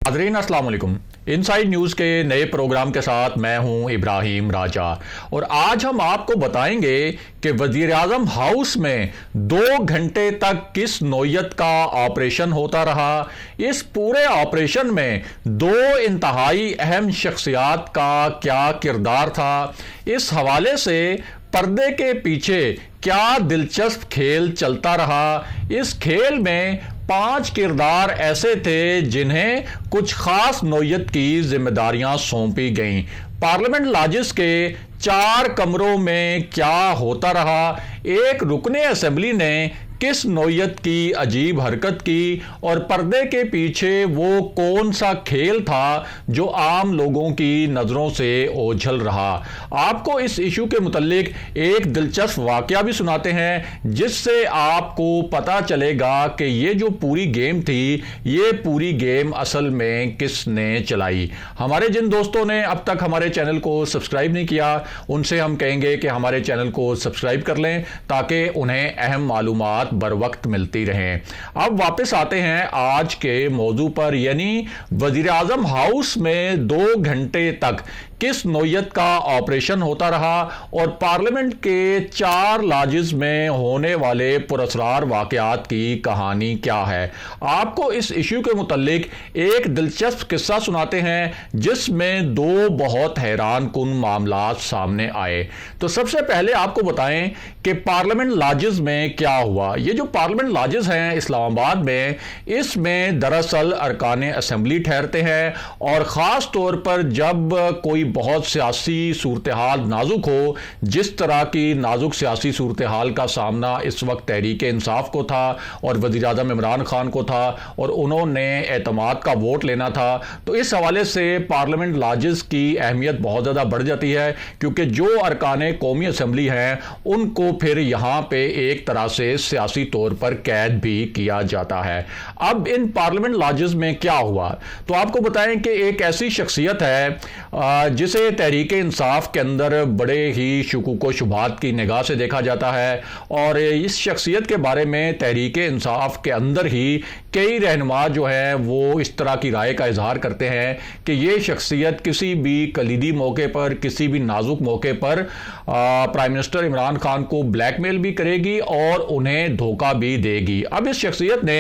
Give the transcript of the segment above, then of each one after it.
नाज़रीन अस्सलाम वालेकुम। इनसाइड न्यूज़ के नए प्रोग्राम के साथ मैं हूं इब्राहिम राजा और आज हम आपको बताएंगे कि वज़ीर आज़म हाउस में 2 घंटे तक किस नौयत का ऑपरेशन होता रहा। इस पूरे ऑपरेशन में 2 इंतहाई अहम शख्सियात का क्या किरदार था, इस हवाले से पर्दे के पीछे क्या दिलचस्प खेल चलता रहा। इस खेल में 5 किरदार ऐसे थे जिन्हें कुछ खास नौयत की जिम्मेदारियां सौंपी गईं। पार्लियामेंट लॉजेस के 4 कमरों में क्या होता रहा, एक रुकने असेंबली ने किस नौयत की अजीब हरकत की और पर्दे के पीछे वो कौन सा खेल था जो आम लोगों की नज़रों से ओझल रहा। आपको इस इशू के मुतल्लिक एक दिलचस्प वाकया भी सुनाते हैं जिससे आपको पता चलेगा कि ये जो पूरी गेम थी, ये पूरी गेम असल में किसने चलाई। हमारे जिन दोस्तों ने अब तक हमारे चैनल को सब्सक्राइब नहीं किया, उनसे हम कहेंगे कि हमारे चैनल को सब्सक्राइब कर लें ताकि उन्हें अहम मालूमात बर वक्त मिलती रहें। अब वापस आते हैं आज के मौजू पर, यानी वजीर आजम हाउस में 2 घंटे तक किस नौयत का ऑपरेशन होता रहा और पार्लियामेंट के 4 लॉजेस में होने वाले पुरअसरार वाकयात की कहानी क्या है। आपको इस इशू के मुतल्लिक एक दिलचस्प किस्सा सुनाते हैं जिसमें 2 बहुत हैरान कुन मामलात सामने आए। तो सबसे पहले आपको बताएं कि पार्लियामेंट लॉजेस में क्या हुआ। ये जो पार्लियामेंट लॉजेस हैं इस्लामाबाद में, इसमें दरअसल अरकान असेंबली ठहरते हैं और ख़ास तौर पर जब कोई बहुत सियासी सूरत हाल नाजुक हो, जिस तरह की नाजुक सियासी सूरत हाल का सामना इस वक्त तहरीक इंसाफ को था और वज़ीर आज़म इमरान खान को था और उन्होंने एतमाद का वोट लेना था, तो इस हवाले से पार्लियामेंट लॉजेस की अहमियत बहुत ज़्यादा बढ़ जाती है क्योंकि जो अरकान कौमी असेंबली हैं उनको फिर यहाँ पे एक तरह से सियासी तौर पर कैद भी किया जाता है। अब इन पार्लियामेंट लॉजेस में क्या हुआ, तो आपको बताएं कि एक ऐसी शख्सियत है जिसे तहरीक इंसाफ के अंदर बड़े ही शुकूक व शुबहात की निगाह से देखा जाता है और इस शख्सियत के बारे में तहरीक इंसाफ के अंदर ही कई रहनुमा जो हैं वो इस तरह की राय का इजहार करते हैं कि ये शख्सियत किसी भी कलीदी मौके पर, किसी भी नाजुक मौके पर प्राइम मिनिस्टर इमरान खान को ब्लैकमेल भी करेगी और उन्हें धोखा भी देगी। अब इस शख्सियत ने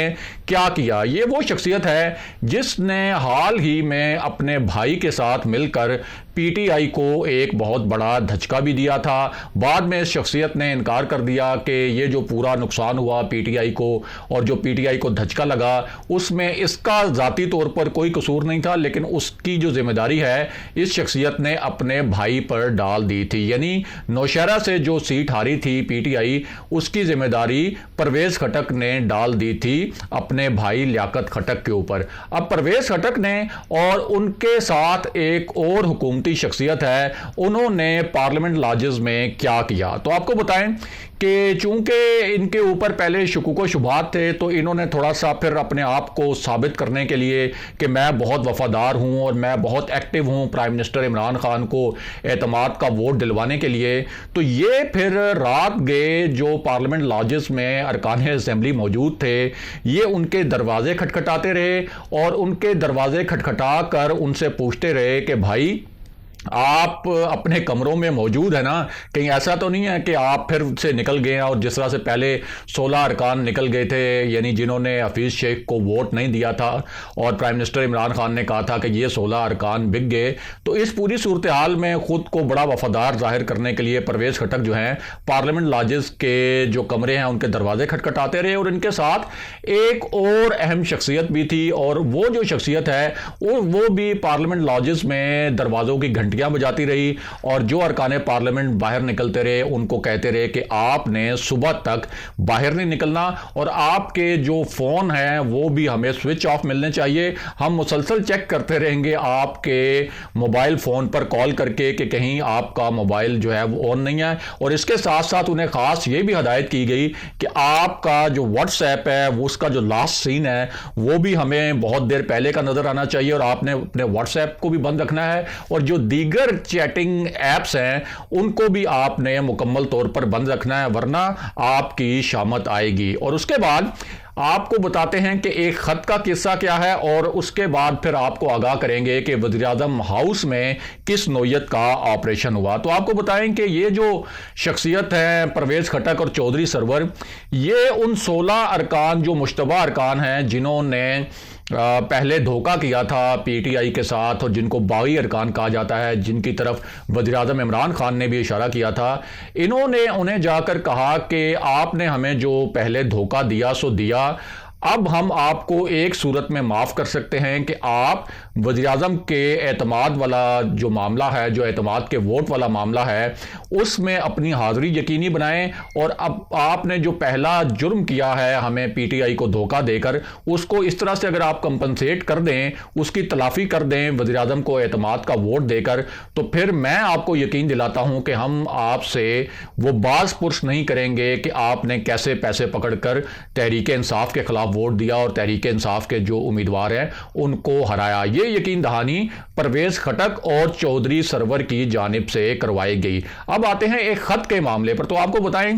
क्या किया, ये वो शख्सियत है जिसने हाल ही में अपने भाई के साथ मिलकर पीटीआई को एक बहुत बड़ा धचका भी दिया था। बाद में इस शख्सियत ने इनकार कर दिया कि ये जो पूरा नुकसान हुआ पीटीआई को और जो पीटीआई को धचका लगा उसमें इसका ज़ाती तौर पर कोई कसूर नहीं था, लेकिन उसकी जो जिम्मेदारी है इस शख्सियत ने अपने भाई पर डाल दी थी। यानी नौशहरा से जो सीट हारी थी पीटीआई, उसकी जिम्मेदारी परवेज़ खटक ने डाल दी थी अपने भाई लियाकत खटक के ऊपर। अब परवेज़ खटक ने और उनके साथ एक और हुकूमती शख्सियत है, उन्होंने पार्लियामेंट लॉजेस में क्या किया। तो आपको बताएं कि चूंकि इनके ऊपर पहले शुकूक व शुबहात थे तो इन्होंने थोड़ा सा फिर अपने आप को साबित करने के लिए कि मैं बहुत वफादार हूं और मैं बहुत एक्टिव हूं प्राइम मिनिस्टर इमरान खान को एतमाद का वोट दिलवाने के लिए, तो ये फिर रात गए जो पार्लियामेंट लॉजेस में अरकान असेंबली मौजूद थे, ये उनके दरवाजे खटखटाते रहे और उनके दरवाजे खटखटा कर उनसे पूछते रहे कि भाई आप अपने कमरों में मौजूद है ना, कहीं ऐसा तो नहीं है कि आप फिर से निकल गए हैं और जिस तरह से पहले 16 अरकान निकल गए थे, यानी जिन्होंने हफीज़ शेख को वोट नहीं दिया था और प्राइम मिनिस्टर इमरान खान ने कहा था कि ये 16 अरकान बिक गए। तो इस पूरी सूरत हाल में ख़ुद को बड़ा वफादार जाहिर करने के लिए परवेज़ खटक जो हैं पार्लियामेंट लॉजेस के जो कमरे हैं उनके दरवाजे खटखटाते रहे और इनके साथ एक और अहम शख्सियत भी थी और वो जो शख्सियत है वो भी पार्लियामेंट लॉजेस में दरवाज़ों की घंटियां बजाती रही और जो अरकान पार्लियामेंट बाहर निकलते रहे उनको कहते रहे कि आपने सुबह तक बाहर नहीं निकलना और आपके जो फ़ोन हैं वो भी हमें स्विच ऑफ मिलने चाहिए। हम मुसलसल चेक करते रहेंगे आपके मोबाइल फ़ोन पर कॉल करके कि कहीं आपका मोबाइल जो है वो ऑन नहीं है। और इसके साथ साथ उन्हें ख़ास ये भी हदायत की गई कि आपका जो व्हाट्सएप है वो उसका जो लास्ट सीन है वो भी हमें बहुत देर पहले का नज़र आना चाहिए और आपने अपने व्हाट्सएप को भी बंद रखना है और जो दीगर चैटिंग ऐप्स हैं उनको भी आपने मुकम्मल तौर पर बंद रखना है, वरना आपकी शामत आएगी। और उसके बाद आपको बताते हैं कि एक खत का किस्सा क्या है और उसके बाद फिर आपको आगाह करेंगे कि वज़ीर-ए-आज़म हाउस में किस नौयत का ऑपरेशन हुआ। तो आपको बताएं कि ये जो शख्सियत है परवेज़ खटक और चौधरी सरवर, ये उन 16 अरकान जो मुश्तबा अरकान हैं जिन्होंने पहले धोखा किया था पीटीआई के साथ और जिनको बागी अरकान कहा जाता है, जिनकी तरफ वज़ीर-ए-आज़म इमरान खान ने भी इशारा किया था, इन्होंने उन्हें जाकर कहा कि आपने हमें जो पहले धोखा दिया सो दिया, अब हम आपको एक सूरत में माफ़ कर सकते हैं कि आप वज़ीर-ए-आज़म के एतमाद वाला जो मामला है, जो एतमाद के वोट वाला मामला है, उसमें अपनी हाज़िरी यकीनी बनाएं और अब आपने जो पहला जुर्म किया है हमें पीटीआई को धोखा देकर, उसको इस तरह से अगर आप कंपनसेट कर दें, उसकी तलाफ़ी कर दें वज़ीर-ए-आज़म को एतमाद का वोट देकर, तो फिर मैं आपको यकीन दिलाता हूं कि हम आपसे वो बाज़ पुरस नहीं करेंगे कि आपने कैसे पैसे पकड़कर तहरीक इंसाफ के खिलाफ वोट दिया और तहरीक इंसाफ के जो उम्मीदवार हैं उनको हराया। ये यकीन दहानी परवेज़ खटक और चौधरी सरवर की जानिब से करवाई गई। अब आते हैं एक खत के मामले पर। तो आपको बताएं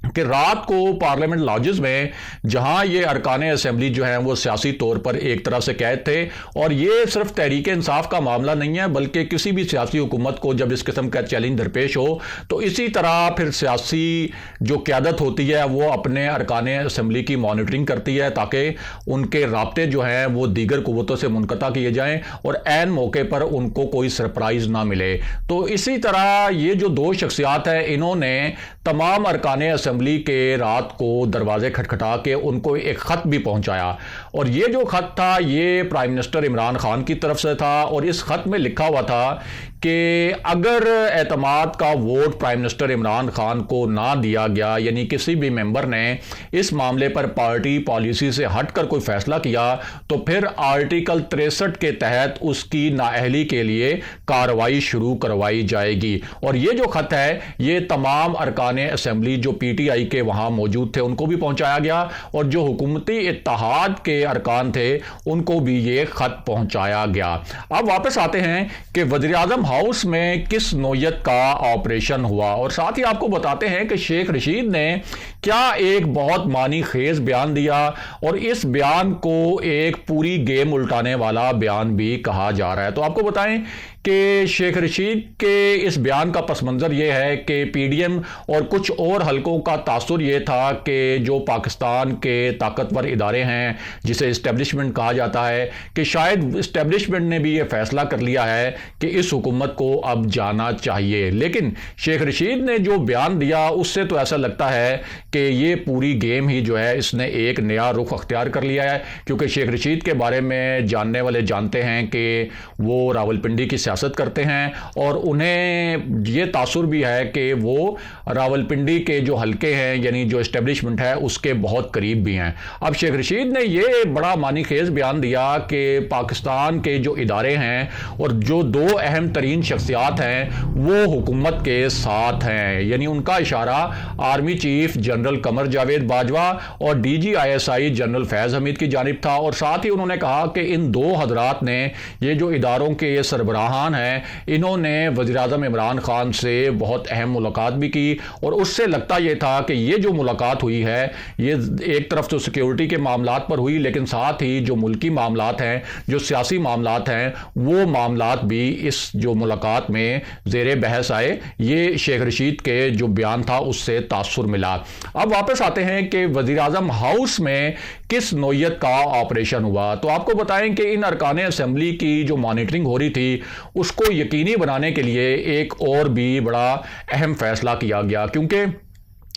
कि रात को पार्लियामेंट लॉजेस में जहां ये अरकान असेंबली जो हैं वो सियासी तौर पर एक तरह से कैद थे, और ये सिर्फ तहरीक इंसाफ का मामला नहीं है बल्कि किसी भी सियासी हुकूमत को जब इस किस्म का चैलेंज दरपेश हो तो इसी तरह फिर सियासी जो क़यादत होती है वो अपने अरकान असेंबली की मॉनिटरिंग करती है ताकि उनके राब्ते जो हैं वो दीगर कुव्वतों से मुनक़ता किए जाएं और ऐन मौके पर उनको कोई सरप्राइज़ ना मिले। तो इसी तरह ये जो दो शख्सियात हैं, इन्होंने तमाम अरकान असेंबली के रात को दरवाजे खटखटा के उनको एक खत भी पहुंचाया, और ये जो खत था ये प्राइम मिनिस्टर इमरान खान की तरफ से था, और इस खत में लिखा हुआ था कि अगर एतमाद का vote prime minister Imran Khan को ना दिया गया, यानी किसी भी मेंबर ने इस मामले पर पार्टी पॉलिसी से हटकर कोई फैसला किया, तो फिर आर्टिकल 63 के तहत उसकी नाअहली के लिए कार्रवाई शुरू करवाई जाएगी। और ये जो खत है ये तमाम अरकान असेंबली जो पीटीआई के वहां मौजूद थे उनको भी पहुंचाया गया, और जो हुकूमती इत्तेहाद के अरकान थे उनको भी ये खत पहुंचाया गया। अब वापस आते हैं कि वज़ीर-ए-आज़म हाउस में किस नौयत का ऑपरेशन हुआ, और साथ ही आपको बताते हैं कि शेख रशीद ने क्या एक बहुत मानी खेज बयान दिया, और इस बयान को एक पूरी गेम उल्टाने वाला बयान भी कहा जा रहा है। तो आपको बताएं कि शेख रशीद के इस बयान का पस मंज़र यह है कि पीडीएम और कुछ और हलकों का तासुर यह था कि जो पाकिस्तान के ताकतवर इदारे हैं जिसे इस्टेब्लिशमेंट कहा जाता है, कि शायद इस्टेब्लिशमेंट ने भी यह फैसला कर लिया है कि इस हुकूमत को अब जाना चाहिए। लेकिन शेख रशीद ने जो बयान दिया उससे तो ऐसा लगता है कि ये पूरी गेम ही जो है इसने एक नया रुख अख्तियार कर लिया है, क्योंकि शेख रशीद के बारे में जानने वाले जानते हैं कि वो रावलपिंडी की सियासत करते हैं, और उन्हें ये तासुर भी है कि वो रावलपिंडी के जो हलके हैं यानी जो एस्टेब्लिशमेंट है उसके बहुत करीब भी हैं। अब शेख रशीद ने ये बड़ा मानी खेज बयान दिया कि पाकिस्तान के जो इदारे हैं और जो दो अहम तरीन शख्सियात हैं वो हुकूमत के साथ हैं, यानी उनका इशारा army chief general Qamar Javed Bajwa और DGISI जनरल फैज़ हमीद की जानिब था। और साथ ही उन्होंने कहा कि इन दो हजरात ने, ये जो इदारों के ये सरबराहान हैं, इन्होंने वज़ीर-ए-आज़म इमरान खान से बहुत अहम मुलाकात भी की, और उससे लगता यह था कि ये जो मुलाकात हुई है ये एक तरफ तो सिक्योरिटी के मामलात पर हुई, लेकिन साथ ही जो मुल्की मामलात हैं, जो सियासी मामलात हैं, वो मामलात भी इस जो मुलाकात में ज़ेरे बहस आए। ये शेख रशीद के जो बयान था उससे तासुर मिला। अब वापस आते हैं कि वज़ीर-ए-आज़म हाउस में किस नौयत का ऑपरेशन हुआ। तो आपको बताएं कि इन अरकान असेंबली की जो मॉनिटरिंग हो रही थी उसको यकीनी बनाने के लिए एक और भी बड़ा अहम फैसला किया गया, क्योंकि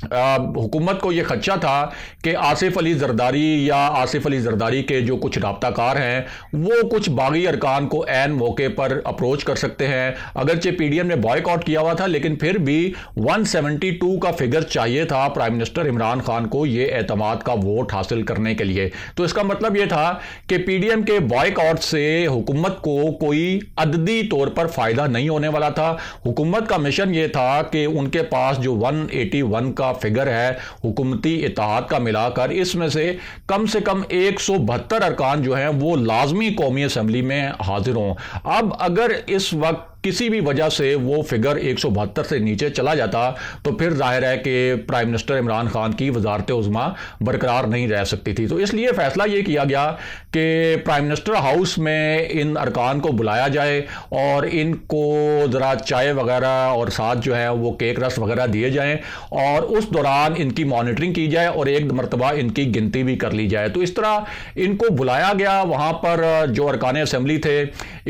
हुकूमत को यह खदशा था कि आसिफ अली जरदारी या आसिफ अली जरदारी के जो कुछ राब्ताकार हैं वो कुछ बागी अरकान को ऐन मौके पर अप्रोच कर सकते हैं। अगरचे पीडीएम ने बॉयकॉट किया हुआ था, लेकिन फिर भी 172 का फिगर चाहिए था प्राइम मिनिस्टर इमरान खान को ये एतमाद का वोट हासिल करने के लिए। तो इसका मतलब यह था कि पीडीएम के बॉयकॉट से हुकूमत को कोई अददी तौर पर फ़ायदा नहीं होने वाला था। हुकूमत का मिशन ये था कि उनके पास जो 181 का फिगर है हुकूमती इत्तेहाद का मिलाकर, इसमें से कम 172 अरकान जो हैं वो लाजमी कौमी असेंबली में हाजिर हों। अब अगर इस वक्त किसी भी वजह से वो फिगर 172 से नीचे चला जाता तो फिर जाहिर है कि प्राइम मिनिस्टर इमरान खान की वजारत उज़्मा बरकरार नहीं रह सकती थी। तो इसलिए फैसला ये किया गया कि प्राइम मिनिस्टर हाउस में इन अरकान को बुलाया जाए और इनको ज़रा चाय वगैरह और साथ जो है वो केक रस वगैरह दिए जाएं और उस दौरान इनकी मॉनिटरिंग की जाए और एक मरतबा इनकी गिनती भी कर ली जाए। तो इस तरह इनको बुलाया गया, वहाँ पर जो अरकान असेंबली थे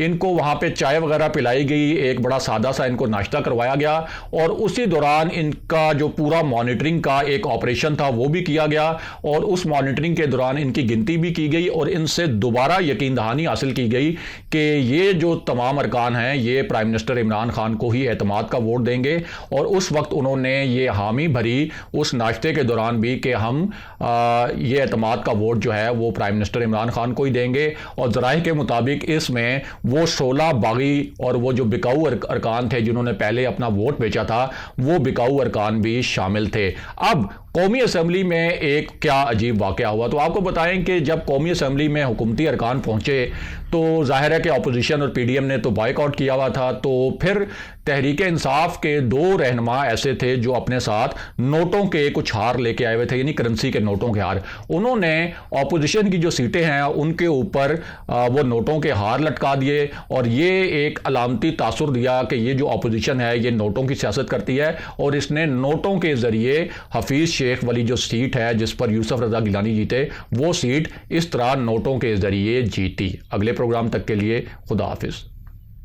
इनको वहाँ पे चाय वगैरह पिलाई गई, एक बड़ा सादा सा इनको नाश्ता करवाया गया और उसी दौरान इनका जो पूरा मॉनिटरिंग का एक ऑपरेशन था वो भी किया गया और उस मॉनिटरिंग के दौरान इनकी गिनती भी की गई और इनसे दोबारा यकीन दहानी हासिल की गई कि ये जो तमाम अरकान हैं ये प्राइम मिनिस्टर इमरान खान को ही एतमाद का वोट देंगे और उस वक्त उन्होंने ये हामी भरी उस नाश्ते के दौरान भी कि हम ये एतमाद का वोट जो है वो प्राइम मिनिस्टर इमरान खान को ही देंगे। और ज़राए के मुताबिक इसमें वो 16 बागी और वो जो बिकाऊ अरकान थे जिन्होंने पहले अपना वोट बेचा था वो बिकाऊ अरकान भी शामिल थे। अब कौमी असेंबली में एक क्या अजीब वाक़या हुआ, तो आपको बताएं कि जब कौमी असेंबली में हुकूमती अरकान पहुंचे तो जाहिर है कि अपोजिशन और पीडीएम ने तो बाइकआउट किया हुआ था, तो फिर तहरीक इंसाफ के 2 रहनुमा ऐसे थे जो अपने साथ नोटों के कुछ हार लेके आए हुए थे, यानी करेंसी के नोटों के हार। उन्होंने अपोजिशन की जो सीटें हैं उनके ऊपर वो नोटों के हार लटका दिए और ये एक अलामती तासुर दिया कि ये जो अपोजिशन है ये नोटों की सियासत करती है और इसने नोटों के जरिए हफीज शेख वाली जो सीट है जिस पर यूसुफ रजा गिलानी जीते वो सीट इस तरह नोटों के जरिए जीती। अगले प्रोग्राम तक के लिए खुदा हाफिज।